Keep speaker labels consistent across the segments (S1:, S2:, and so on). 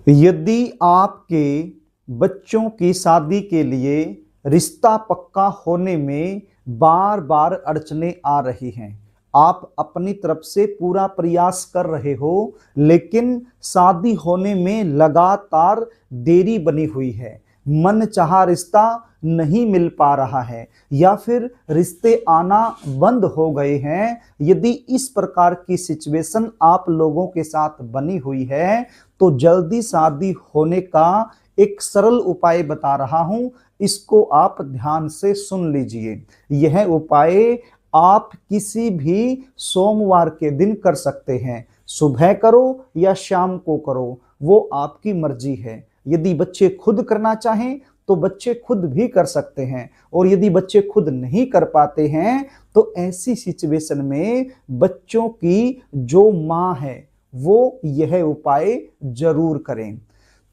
S1: यदि आपके बच्चों की शादी के लिए रिश्ता पक्का होने में बार बार अड़चने आ रही हैं, आप अपनी तरफ से पूरा प्रयास कर रहे हो, लेकिन शादी होने में लगातार देरी बनी हुई है, मन चाहा रिश्ता नहीं मिल पा रहा है या फिर रिश्ते आना बंद हो गए हैं, यदि इस प्रकार की सिचुएशन आप लोगों के साथ बनी हुई है तो जल्दी शादी होने का एक सरल उपाय बता रहा हूं, इसको आप ध्यान से सुन लीजिए। यह उपाय आप किसी भी सोमवार के दिन कर सकते हैं, सुबह करो या शाम को करो, वो आपकी मर्जी है। यदि बच्चे खुद करना चाहें तो बच्चे खुद भी कर सकते हैं, और यदि बच्चे खुद नहीं कर पाते हैं तो ऐसी सिचुएशन में बच्चों की जो माँ है वो यह उपाय जरूर करें।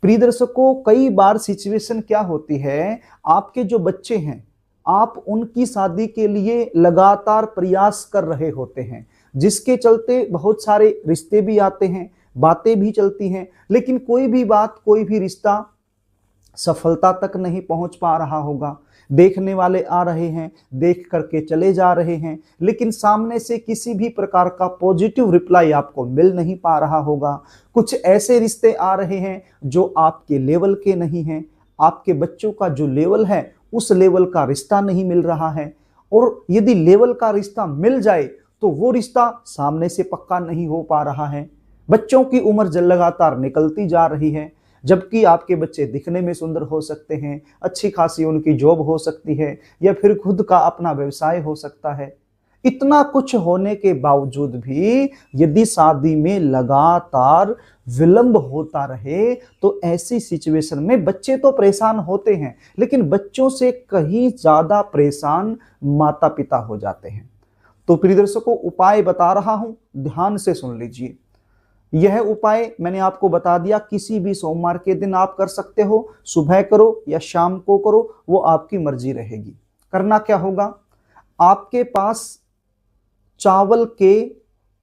S1: प्रिय दर्शकों, कई बार सिचुएशन क्या होती है, आपके जो बच्चे हैं आप उनकी शादी के लिए लगातार प्रयास कर रहे होते हैं, जिसके चलते बहुत सारे रिश्ते भी आते हैं, बातें भी चलती हैं, लेकिन कोई भी बात, कोई भी रिश्ता सफलता तक नहीं पहुंच पा रहा होगा। देखने वाले आ रहे हैं, देख करके चले जा रहे हैं, लेकिन सामने से किसी भी प्रकार का पॉजिटिव रिप्लाई आपको मिल नहीं पा रहा होगा। कुछ ऐसे रिश्ते आ रहे हैं जो आपके लेवल के नहीं हैं, आपके बच्चों का जो लेवल है उस लेवल का रिश्ता नहीं मिल रहा है, और यदि लेवल का रिश्ता मिल जाए तो वो रिश्ता सामने से पक्का नहीं हो पा रहा है। बच्चों की उम्र लगातार निकलती जा रही है, जबकि आपके बच्चे दिखने में सुंदर हो सकते हैं, अच्छी खासी उनकी जॉब हो सकती है, या फिर खुद का अपना व्यवसाय हो सकता है। इतना कुछ होने के बावजूद भी यदि शादी में लगातार विलंब होता रहे तो ऐसी सिचुएशन में बच्चे तो परेशान होते हैं, लेकिन बच्चों से कहीं ज्यादा परेशान माता पिता हो जाते हैं। तो प्रिय दर्शकों, उपाय बता रहा हूं, ध्यान से सुन लीजिए। यह उपाय मैंने आपको बता दिया, किसी भी सोमवार के दिन आप कर सकते हो, सुबह करो या शाम को करो, वो आपकी मर्जी रहेगी। करना क्या होगा, आपके पास चावल के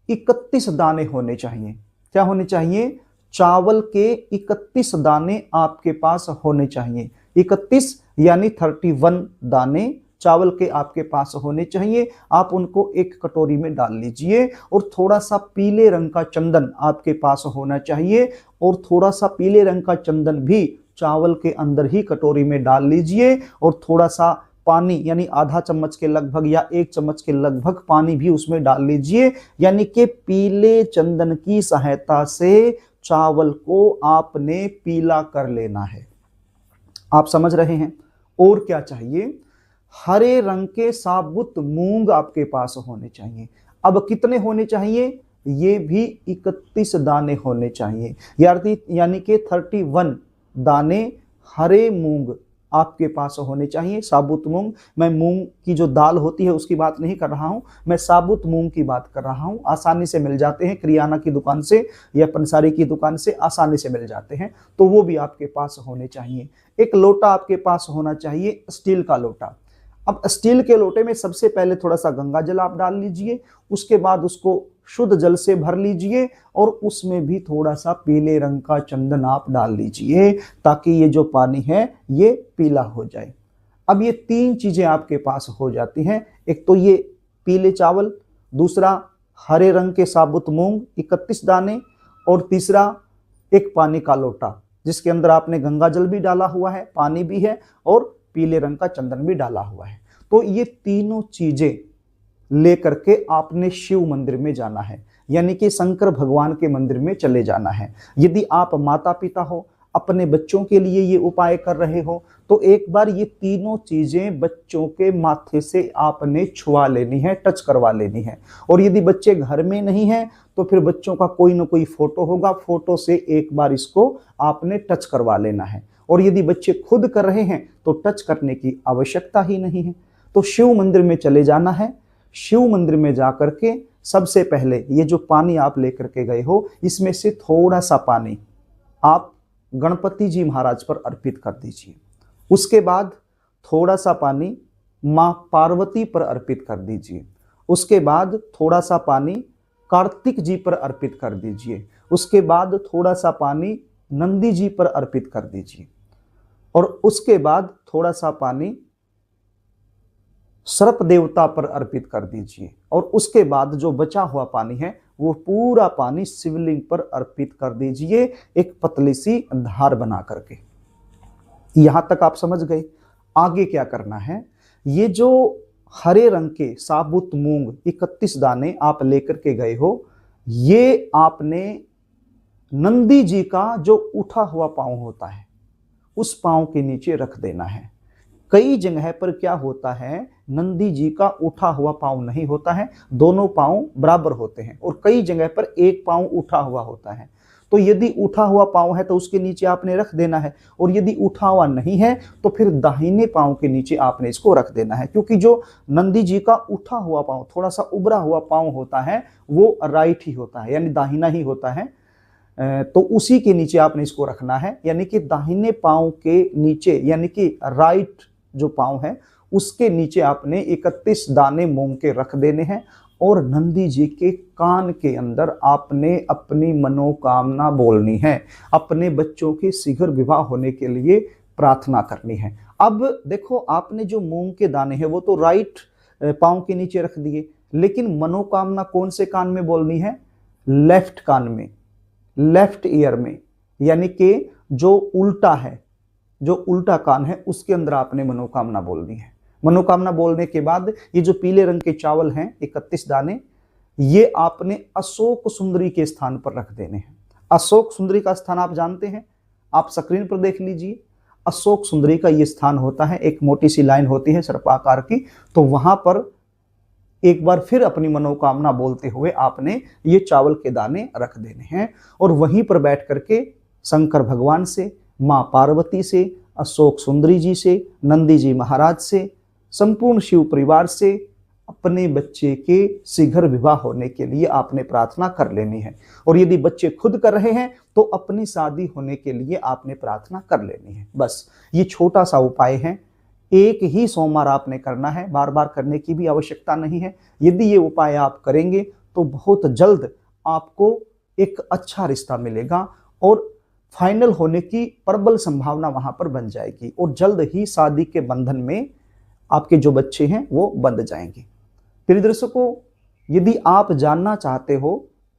S1: 31 दाने होने चाहिए। क्या होने चाहिए, चावल के 31 दाने आपके पास होने चाहिए। 31 यानी 31 दाने चावल के आपके पास होने चाहिए। आप उनको एक कटोरी में डाल लीजिए, और थोड़ा सा पीले रंग का चंदन आपके पास होना चाहिए, और थोड़ा सा पीले रंग का चंदन भी चावल के अंदर ही कटोरी में डाल लीजिए, और थोड़ा सा पानी यानी आधा चम्मच के लगभग या 1 चम्मच के लगभग पानी भी उसमें डाल लीजिए। यानी कि पीले चंदन की सहायता से चावल को आपने पीला कर लेना है। आप समझ रहे हैं। और क्या चाहिए, हरे रंग के साबुत मूंग आपके पास होने चाहिए। अब कितने होने चाहिए, ये भी 31 दाने होने चाहिए, यानी कि 31 दाने हरे मूंग आपके पास होने चाहिए, साबुत मूंग। मैं मूंग की जो दाल होती है उसकी बात नहीं कर रहा हूं, मैं साबुत मूंग की बात कर रहा हूं। आसानी से मिल जाते हैं, किराना की दुकान से या पंसारी की दुकान से आसानी से मिल जाते हैं, तो वो भी आपके पास होने चाहिए। एक लोटा आपके पास होना चाहिए, स्टील का लोटा। अब स्टील के लोटे में सबसे पहले थोड़ा सा गंगा जल आप डाल लीजिए, उसके बाद उसको शुद्ध जल से भर लीजिए, और उसमें भी थोड़ा सा पीले रंग का चंदन आप डाल लीजिए, ताकि ये जो पानी है ये पीला हो जाए। अब ये 3 चीजें आपके पास हो जाती हैं, एक तो ये पीले चावल, दूसरा हरे रंग के साबुत मूंग 31 दाने, और तीसरा एक पानी का लोटा जिसके अंदर आपने गंगा जल भी डाला हुआ है, पानी भी है, और पीले रंग का चंदन भी डाला हुआ है। तो ये तीनों चीजें लेकर के आपने शिव मंदिर में जाना है, यानी कि शंकर भगवान के मंदिर में चले जाना है। यदि आप माता पिता हो, अपने बच्चों के लिए ये उपाय कर रहे हो, तो एक बार ये तीनों चीजें बच्चों के माथे से आपने छुआ लेनी है, टच करवा लेनी है। और यदि बच्चे घर में नहीं हैं तो फिर बच्चों का कोई ना कोई फोटो होगा, फोटो से एक बार इसको आपने टच करवा लेना है। और यदि बच्चे खुद कर रहे हैं तो टच करने की आवश्यकता ही नहीं है। तो शिव मंदिर में चले जाना है। शिव मंदिर में जाकर के सबसे पहले ये जो पानी आप लेकर के गए हो, इसमें से थोड़ा सा पानी आप गणपति जी महाराज पर अर्पित कर दीजिए। उसके बाद थोड़ा सा पानी मां पार्वती पर अर्पित कर दीजिए। उसके बाद थोड़ा सा पानी कार्तिक जी पर अर्पित कर दीजिए। उसके बाद थोड़ा सा पानी नंदी जी पर अर्पित कर दीजिए और उसके बाद थोड़ा सा पानी सर्प देवता पर अर्पित कर दीजिए और उसके बाद जो बचा हुआ पानी है वो पूरा पानी शिवलिंग पर अर्पित कर दीजिए, एक पतली सी धार बना करके। यहां तक आप समझ गए। आगे क्या करना है, ये जो हरे रंग के साबुत मूंग 31 दाने आप लेकर के गए हो, ये आपने नंदी जी का जो उठा हुआ पांव होता है उस पांव के नीचे रख देना है। कई जगह पर क्या होता है, नंदी जी का उठा हुआ पांव नहीं होता है, दोनों पांव बराबर होते हैं, और कई जगह पर एक पांव उठा हुआ होता है। तो यदि उठा हुआ पांव है तो उसके नीचे आपने रख देना है, और यदि उठा हुआ नहीं है तो फिर दाहिने पांव के नीचे आपने इसको रख देना है, क्योंकि जो नंदी जी का उठा हुआ पांव, थोड़ा सा उभरा हुआ पांव होता है, वो राइट ही होता है, यानी दाहिना ही होता है। तो उसी के नीचे आपने इसको रखना है, यानी कि दाहिने पांव के नीचे, यानी कि राइट जो पांव है उसके नीचे आपने 31 दाने मूंग के रख देने हैं, और नंदी जी के कान के अंदर आपने अपनी मनोकामना बोलनी है, अपने बच्चों के शीघ्र विवाह होने के लिए प्रार्थना करनी है। अब देखो, आपने जो मूंग के दाने हैं वो तो राइट पांव के नीचे रख दिए, लेकिन मनोकामना कौन से कान में बोलनी है? लेफ्ट कान में, लेफ्ट ईयर में, यानी कि जो उल्टा है, जो उल्टा कान है उसके अंदर आपने मनोकामना बोलनी है। मनोकामना बोलने के बाद ये जो पीले रंग के चावल हैं 31 दाने, ये आपने अशोक सुंदरी के स्थान पर रख देने हैं। अशोक सुंदरी का स्थान आप जानते हैं, आप स्क्रीन पर देख लीजिए। अशोक सुंदरी का ये स्थान होता है, एक मोटी सी लाइन होती है सर्पाकार की, तो वहां पर एक बार फिर अपनी मनोकामना बोलते हुए आपने ये चावल के दाने रख देने हैं, और वहीं पर बैठ करके शंकर भगवान से, माँ पार्वती से, अशोक सुंदरी जी से, नंदी जी महाराज से, संपूर्ण शिव परिवार से अपने बच्चे के शीघ्र विवाह होने के लिए आपने प्रार्थना कर लेनी है। और यदि बच्चे खुद कर रहे हैं तो अपनी शादी होने के लिए आपने प्रार्थना कर लेनी है। बस ये छोटा सा उपाय है, एक ही सोमवार आपने करना है, बार बार करने की भी आवश्यकता नहीं है। यदि ये उपाय आप करेंगे तो बहुत जल्द आपको एक अच्छा रिश्ता मिलेगा और फाइनल होने की प्रबल संभावना वहां पर बन जाएगी, और जल्द ही शादी के बंधन में आपके जो बच्चे हैं वो बंध जाएंगे। प्रिय दर्शकों, यदि आप जानना चाहते हो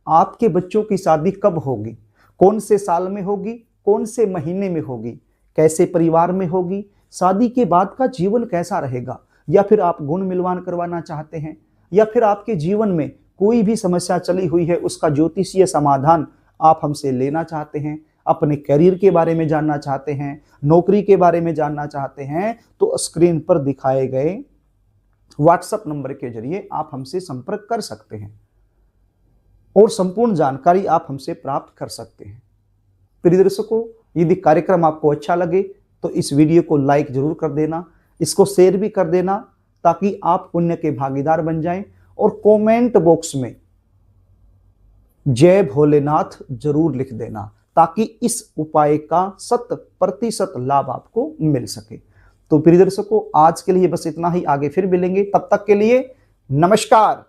S1: आपके बच्चों की शादी कब होगी, कौन से साल में होगी, कौन से महीने में होगी, कैसे परिवार में होगी, शादी के बाद का जीवन कैसा रहेगा, या फिर आप गुण मिलवान करवाना चाहते हैं, या फिर आपके जीवन में कोई भी समस्या चली हुई है उसका ज्योतिषीय समाधान आप हमसे लेना चाहते हैं, अपने करियर के बारे में जानना चाहते हैं, नौकरी के बारे में जानना चाहते हैं, तो स्क्रीन पर दिखाए गए व्हाट्सएप नंबर के जरिए आप हमसे संपर्क कर सकते हैं और संपूर्ण जानकारी आप हमसे प्राप्त कर सकते हैं। प्रिय दर्शकों, यदि कार्यक्रम आपको अच्छा लगे तो इस वीडियो को लाइक जरूर कर देना, इसको शेयर भी कर देना, ताकि आप पुण्य के भागीदार बन जाएं, और कमेंट बॉक्स में जय भोलेनाथ जरूर लिख देना, ताकि इस उपाय का 100% लाभ आपको मिल सके। तो प्रिय दर्शकों, आज के लिए बस इतना ही, आगे फिर मिलेंगे, तब तक के लिए नमस्कार।